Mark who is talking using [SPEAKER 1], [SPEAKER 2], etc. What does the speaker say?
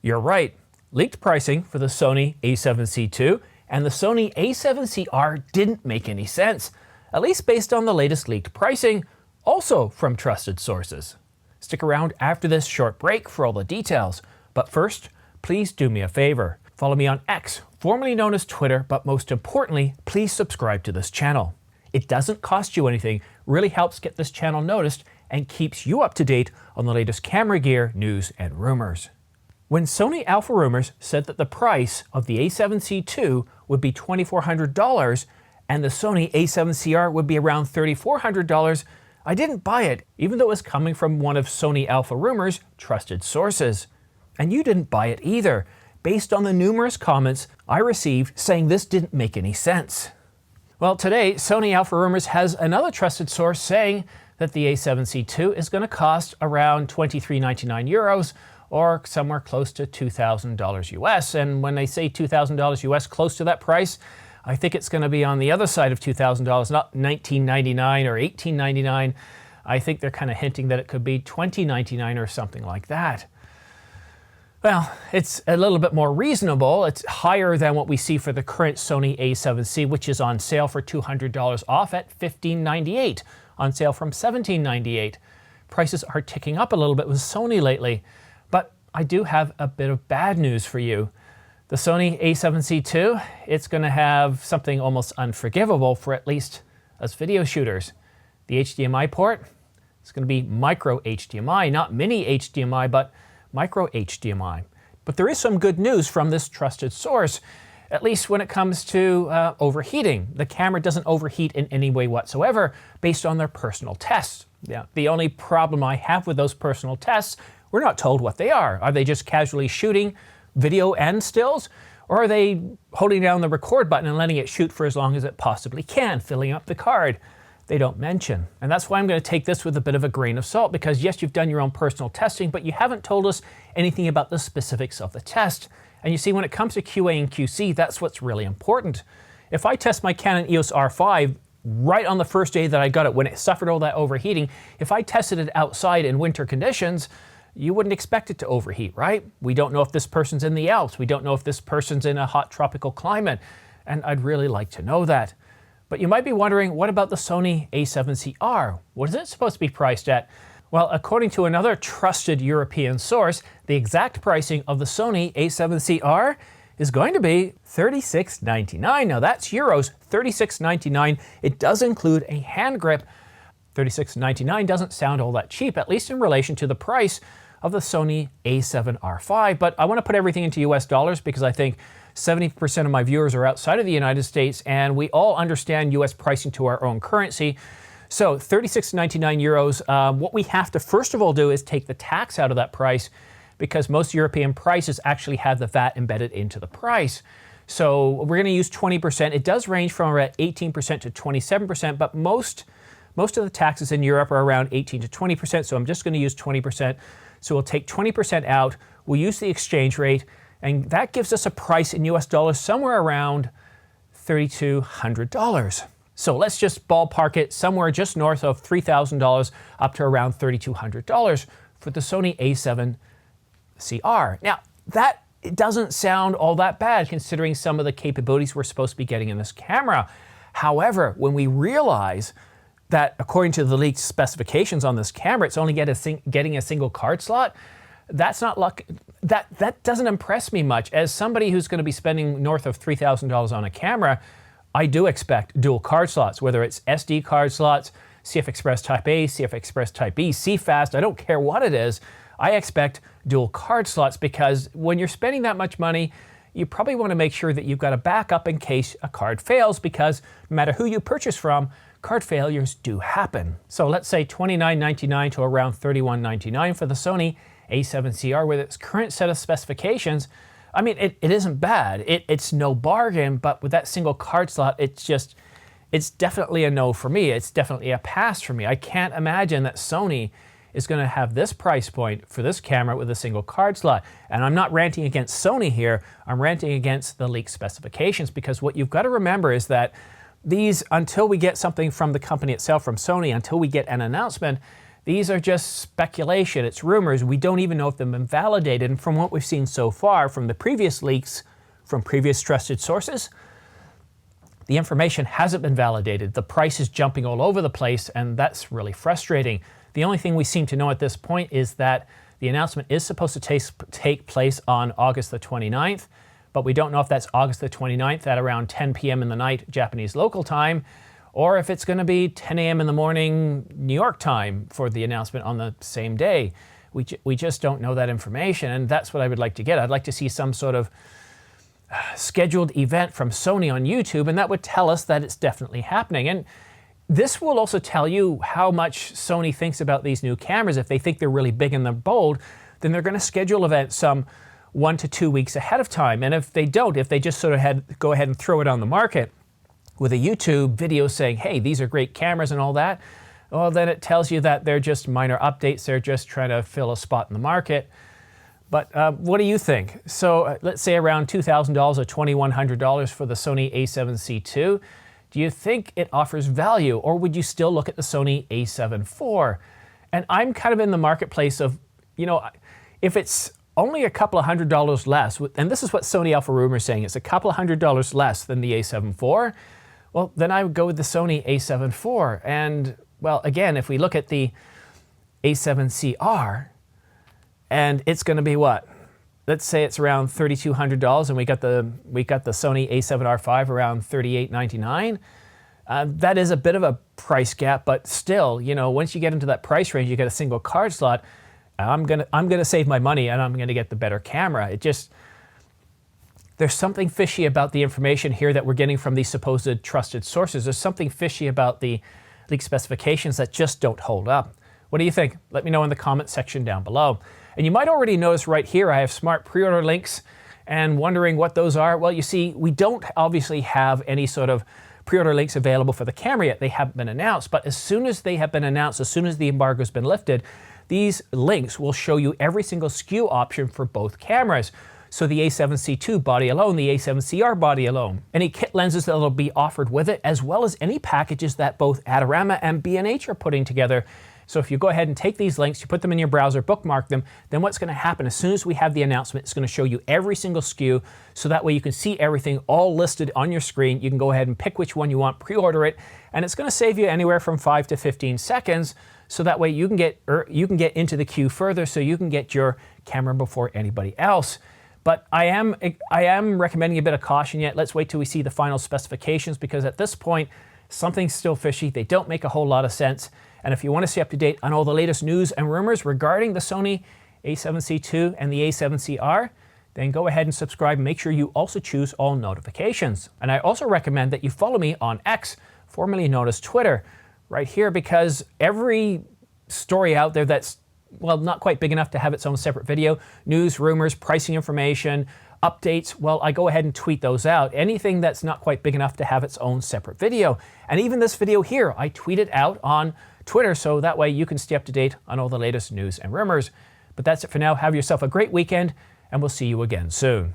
[SPEAKER 1] You're right. Leaked pricing for the Sony a7C II and the Sony a7CR didn't make any sense, at least based on the latest leaked pricing, also from trusted sources. Stick around after this short break for all the details. But first, please do me a favor. Follow me on X, formerly known as Twitter, but most importantly, please subscribe to this channel. It doesn't cost you anything, really helps get this channel noticed, and keeps you up to date on the latest camera gear, news, and rumors. When Sony Alpha Rumors said that the price of the a7C II would be $2,400 and the Sony a7CR would be around $3,400, I didn't buy it, even though it was coming from one of Sony Alpha Rumors' trusted sources. And you didn't buy it either, based on the numerous comments I received saying this didn't make any sense. Well, today, Sony Alpha Rumors has another trusted source saying that the a7C II is going to cost around €23.99, or somewhere close to $2,000 US. And when they say $2,000 US, close to that price, I think it's going to be on the other side of $2,000, not $19.99 or $18.99. I think they're kind of hinting that it could be $20.99 or something like that. Well, it's a little bit more reasonable. It's higher than what we see for the current Sony a7C, which is on sale for $200 off at $15.98, on sale from $17.98. Prices are ticking up a little bit with Sony lately. But I do have a bit of bad news for you. The Sony a7C II, it's going to have something almost unforgivable for at least us video shooters. The HDMI port is going to be micro HDMI, not mini HDMI, but micro HDMI. But there is some good news from this trusted source, at least when it comes to overheating. The camera doesn't overheat in any way whatsoever based on their personal tests. Yeah, the only problem I have with those personal tests, we're not told what they are. Are they just casually shooting video and stills? Or are they holding down the record button and letting it shoot for as long as it possibly can, filling up the card? They don't mention. And that's why I'm going to take this with a bit of a grain of salt, because yes, you've done your own personal testing, but you haven't told us anything about the specifics of the test. And you see, when it comes to QA and QC, that's what's really important. If I test my Canon EOS R5 right on the first day that I got it, when it suffered all that overheating, if I tested it outside in winter conditions, you wouldn't expect it to overheat, right? We don't know if this person's in the Alps. We don't know if this person's in a hot tropical climate. And I'd really like to know that. But you might be wondering, what about the Sony a7CR? What is it supposed to be priced at? Well, according to another trusted European source, the exact pricing of the Sony a7CR is going to be $36.99. Now that's euros, $36.99. It does include a hand grip. $36.99 doesn't sound all that cheap, at least in relation to the price of the Sony a7R5. But I want to put everything into US dollars because I think 70% of my viewers are outside of the United States, and we all understand US pricing to our own currency. So 36.99 euros. What we have to first of all do is take the tax out of that price, because most European prices actually have the VAT embedded into the price. So we're going to use 20%. It does range from around 18% to 27%, but most of the taxes in Europe are around 18 to 20%, so I'm just going to use 20%. So we'll take 20% out, we'll use the exchange rate, and that gives us a price in US dollars somewhere around $3,200. So let's just ballpark it somewhere just north of $3,000 up to around $3,200 for the Sony a7CR. Now, that doesn't sound all that bad considering some of the capabilities we're supposed to be getting in this camera. However, when we realize that according to the leaked specifications on this camera, it's only getting a single card slot, that's not luck. That doesn't impress me much. As somebody who's going to be spending north of $3,000 on a camera, I do expect dual card slots, whether it's SD card slots, CF Express Type A, CF Express Type B, CFast, I don't care what it is. I expect dual card slots because when you're spending that much money, you probably want to make sure that you've got a backup in case a card fails, because no matter who you purchase from, card failures do happen. So let's say $29.99 to around $31.99 for the Sony a7CR with its current set of specifications. I mean, it isn't bad. It's no bargain, but with that single card slot, it's definitely a no for me. It's definitely a pass for me. I can't imagine that Sony is going to have this price point for this camera with a single card slot. And I'm not ranting against Sony here. I'm ranting against the leaked specifications, because what you've got to remember is that these, until we get something from the company itself, from Sony, until we get an announcement, These are just speculation. It's rumors. We don't even know if they've been validated. And from what we've seen so far from the previous leaks from previous trusted sources, the information hasn't been validated. The price is jumping all over the place, and that's really frustrating. The only thing we seem to know at this point is that the announcement is supposed to take place on August the 29th, but we don't know if that's August the 29th at around 10 p.m. in the night, Japanese local time, or if it's going to be 10 a.m. in the morning, New York time, for the announcement on the same day. We just don't know that information, and that's what I would like to get. I'd like to see some sort of scheduled event from Sony on YouTube, and that would tell us that it's definitely happening. And this will also tell you how much Sony thinks about these new cameras. If they think they're really big and they're bold, then they're going to schedule events some 1 to 2 weeks ahead of time. And if they don't, if they just sort of go ahead and throw it on the market with a YouTube video saying, hey, these are great cameras and all that, well, then it tells you that they're just minor updates. They're just trying to fill a spot in the market. But what do you think? So let's say around $2,000 or $2,100 for the Sony a7C II. Do you think it offers value, or would you still look at the Sony a7 IV? And I'm kind of in the marketplace of, you know, if it's only a couple of $100 less, and this is what Sony Alpha Rumor is saying, it's a couple of $100 less than the a7 IV, well, then I would go with the Sony a7 IV. And, well, again, if we look at the a7CR, and it's going to be what? Let's say it's around $3,200, and we got the Sony a7R5 around $3,899. That is a bit of a price gap, but still, you know, once you get into that price range, you get a single card slot. I'm gonna save my money, and I'm gonna get the better camera. It just, there's something fishy about the information here that we're getting from these supposed trusted sources. There's something fishy about the leaked specifications that just don't hold up. What do you think? Let me know in the comment section down below. And you might already notice right here, I have smart pre-order links, and wondering what those are. Well, you see, we don't obviously have any sort of pre-order links available for the camera yet. They haven't been announced, but as soon as they have been announced, as soon as the embargo's been lifted, these links will show you every single SKU option for both cameras. So the a7C II body alone, the a7CR body alone, any kit lenses that will be offered with it, as well as any packages that both Adorama and B&H are putting together. So if you go ahead and take these links, you put them in your browser, bookmark them, then what's going to happen as soon as we have the announcement, it's going to show you every single SKU, so that way you can see everything all listed on your screen. You can go ahead and pick which one you want, pre-order it, and it's going to save you anywhere from 5 to 15 seconds, so that way you can get into the queue further, so you can get your camera before anybody else. But I am recommending a bit of caution yet. Let's wait till we see the final specifications, because at this point, something's still fishy. They don't make a whole lot of sense. And if you want to stay up to date on all the latest news and rumors regarding the Sony a7C II and the a7CR, then go ahead and subscribe and make sure you also choose all notifications. And I also recommend that you follow me on X, formerly known as Twitter, right here, because every story out there that's, well, not quite big enough to have its own separate video, news, rumors, pricing information, updates, well, I go ahead and tweet those out. Anything that's not quite big enough to have its own separate video. And even this video here, I tweet it out on Twitter, so that way you can stay up to date on all the latest news and rumors. But that's it for now. Have yourself a great weekend, and we'll see you again soon.